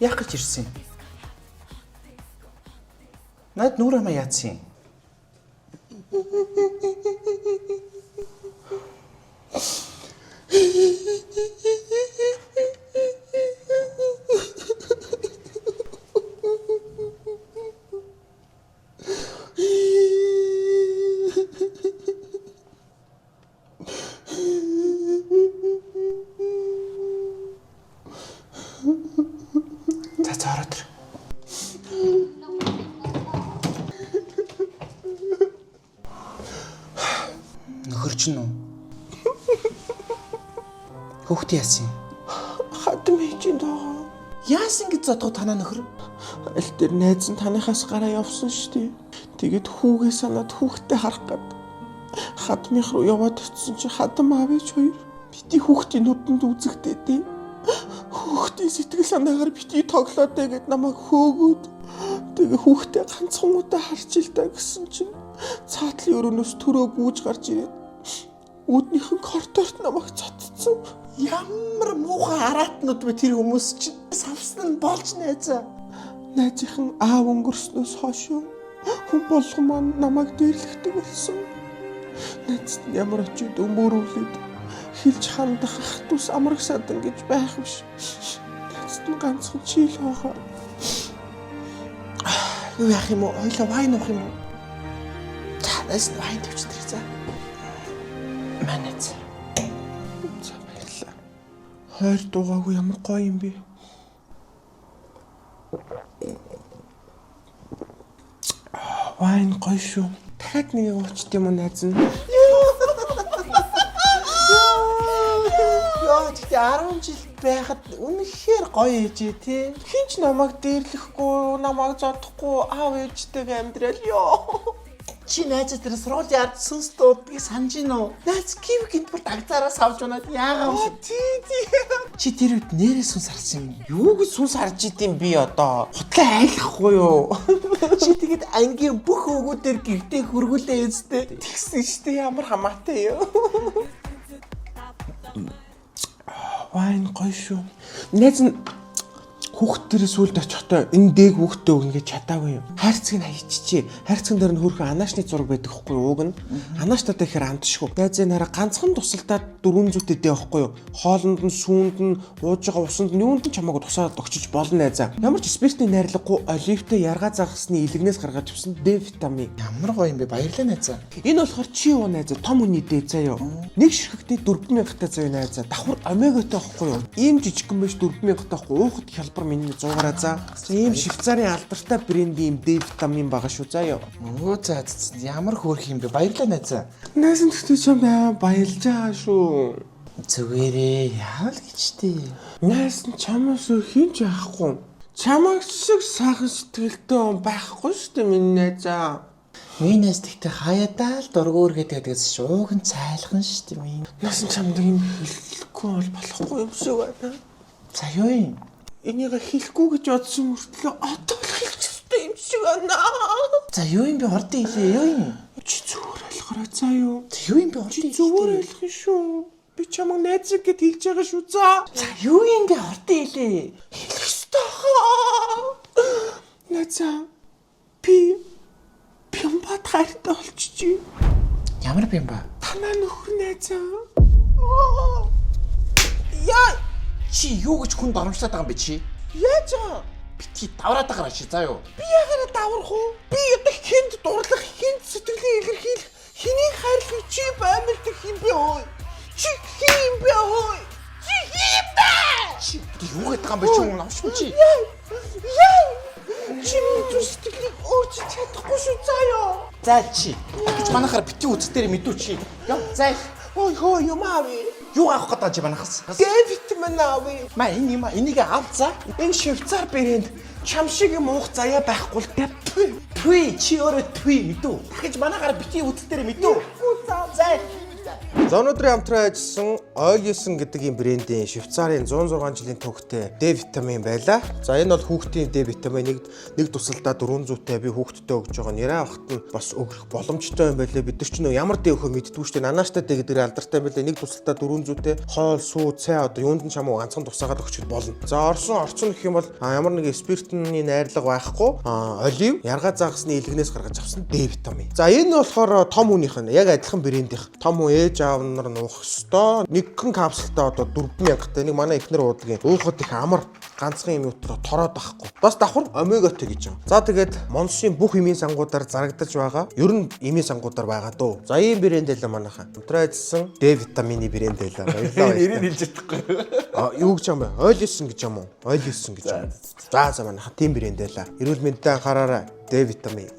Яах гэж ирсэн юм? Наад нүрэ маа яатсан юм? За ороод ир. Нөхөр чинь үү? Хүүхдээ яасан юм? Хатам хийжин доо. Яасан гэж зодгоо танаа нөхөр? Аль дээр найз нь таныхаас гараа явсан штий. Тэгээд хүүгээ санаад хүүхдээ харах гээд хатмынх руу яваад очсон чи хатам аав ээж хоёр бити хүүхдийн нүдэнд үзэгдээ дээ. Хүүхдийн сэтгэл санаагаар бити тоглоод тэгээд намайг хөөгөөд тэгээ хүүхдээ ганцхан удаа харж ил та гэсэн чинь цаатлын өрөөнөөс төрөө гүйж гарч ирээд үүднийхэн коридорт намайг цоцсон. Ямар муухай араатнууд бэ тэр хүмүүс чинь? Савсан нь болж найзаа. Найзынхан аав өнгөрснөөс хойш хүн болгон маань намайг дээрлэхдэг болсон. Найзд нь ямар очиод өмөрүүлээд хэлж хандах ах トゥ ус амраг садан гэж байх биш. Найзд нь ганцхан чи л байгаа. Юу яах юм уу? Ойлоо вайн уух юм уу? Танаас нь вайн төвчдэр за. Манайц. За баярлаа. Хойр дуугаагүй ямар гоё юм бэ? Вайн гоё шүү. Дахиад нэг уучт юм уу найз нь? Яа, тэгтээ 10 жил байхад үнэхээр гоё ээжээ тий. Хинч намайг дээрлэхгүй, намайг зодохгүй аав ээжтэйгээ амьдрал ёо. Чи найзаа тэр сургуулийн ард сүнс дуудгийг санаж гин үү? Найз кив гинтбэр дагцаараас авч унаад яагаа вэ? Тий. Чи тэр үед нэрээ сүнс харсан юм. Юу гэж сүнс харж идэм би одоо? Хутлаа айлахгүй юу? Чи тэгэд ангийн бүх өвгүүдээр гэртээ хөргүүлээ өстэй. Тэгсэн штэ ямар хамаатай юу? Вайн гоё шүү. Найз нь хүүхдэрээс үлд очихдоо энэ дээг хүүхдээ өгнө гэж чадаагүй юм. Хайрцаг нь хаяччихээ. Хайрцагн дээр нь хөрхөн анаашны зураг байдаг хгүй юу? Уг нь анааштай ихээр амтшгүй. Найзын хараа ганцхан тусалдаад 400 тэдээ байхгүй юу? Хоолнд нь, сүүнд нь, ууж байгаа усанд нь юунд нь чамаагүй тусаад өгчөж болно найзаа. Ямар ч спиртний найрлагагүй оливтой яргаа загасны илэгнээс гаргаж авсан Д витамин. Ямар гоё юм бэ? Баярлалаа найзаа. Энэ болохоор чи юу найзаа? Том үний дээ заяа. Нэг ширхэгтээ 4000 та заяа найзаа. Давхар омегатай байхгүй юу? Ийм жижигхэн байж 4000 таахгүй уухад хялбар миний 100 гараа за. Ийм Швейцарын алдартай брендийн Д витамин байгаа шүү заяа. Өө за ямар хөөрх юм бэ? Баярлалаа найзаа. Найсан төтөж юм баярлж байгаа шүү. Зүгээрээ яавал гэж тий. Найсан чамаас хинч яахгүй. Чамаг шиг сайхан сэтгэлтэй байхгүй шүү дээ миний найзаа. Миний найз тэгтээ хаяадаа л дургуур гэдэгээс шууган цайлхан шүү дээ минь. Найсан чамд юм хэлэхгүй бол болохгүй юм шиг байна. За юу юм? Энийг хэлэхгүй гэж бодсон мөртлөө одоо л хэлчихсэн юм шиг байна. За юу юм бэ? Ордын хэлээ юу юм? Чи зүгээр ойлгороо заа юу? Юу юм бэ? Ордын Зүгээр ойлгох шүү. Би чамайг найзаг гэд хэлж байгаа шүү заа. За юу юм бэ? Ордын хэлээ. Хэлэх ёстой. Найзаа би бямбат хайртай болчихжээ. Ямар бямба? Танаа нөхөр найзаа. Яа! Чи юу гэж хүн доромжлаад байгаа юм бэ чи? Яаж аа? Битгий давраад байгаа ши заа юу? Би яагаад даврах уу? Би одоо хүнд дурлах, хүнд сэтгэлээ илэрхийлэх, хэнийг хайрлах чи баймилдах юм бэ ой? Чи хин бэ ой? Чи хин бэ? Чи юу гэдэг юм бэ чи юм авш чи? Яа! Чи минь сэтгэлийг өөрчилж чадахгүй шүү заа юу? За чи. Гэж манахаар битгий үзтээр мэдүү чи. Яа заа. Ой хоо юмави. Юу авах гэдэг чи манахаас? Д витамин ави. Ма энэ юм энийг авч за. Энэ Швейцар брэнд чам шиг муух заяа байхгүй л дээ. Тви чи өөрөө тви мэдүү. Дахиж манахаар битгий үзтээр мэдүү. За. За өнөөдрийн хамтран ажилласан Ойлсон гэдэг юм брендийн Швейцарын 106 жилийн түүхтэй D витамин байлаа. За энэ бол хүүхдийн D витамин нэг тусалдаа 400-тай би хүүхдэд өгж байгаа. Нэраа ахт нь бас өгөх боломжтой юм байлээ. Бид нар ч нөө ямар D өгөхөө мэддэггүй шүү дээ. Нанааштай D гэдэг алдартай байлээ. Нэг тусалдаа 400-тэй хоол, сүү, цай одоо юунд нь чамаа ганцхан тусаагаад өгч болно. За орсон гэх юм бол ямар нэг спиртний найрлага байхгүй. Олив, яргаа загасны илгнээс гаргаж авсан D витамин. За энэ болохоор том хүнийх нь яг адилхан брендийнх. Том хүн ээж аав нар нуух ёстой. Нэгэн капсултаа одоо 4000 таа. Нэг манай эхнэр уудлагын уухад их амар ганцхан юм утра тороод байхгүй. Бас давхар омегатэй гэж байна. За тэгээд Монсын бүх эмийн сангуудаар зарагдаж байгаа. Ер нь эмийн сангуудаар байгаа дөө. За ийм брэнд байлаа манайхаа. Хамтран ажилласан D витамины брэнд байлаа. Баярлалаа. Нэрийг хэлж чадахгүй. Юу гэж юм бэ? Ойлсон гэж юм уу? Ойлсон гэж. За манайхаа тийм брэнд байлаа. Эрүүл мэндэд анхаараарай. D витамин.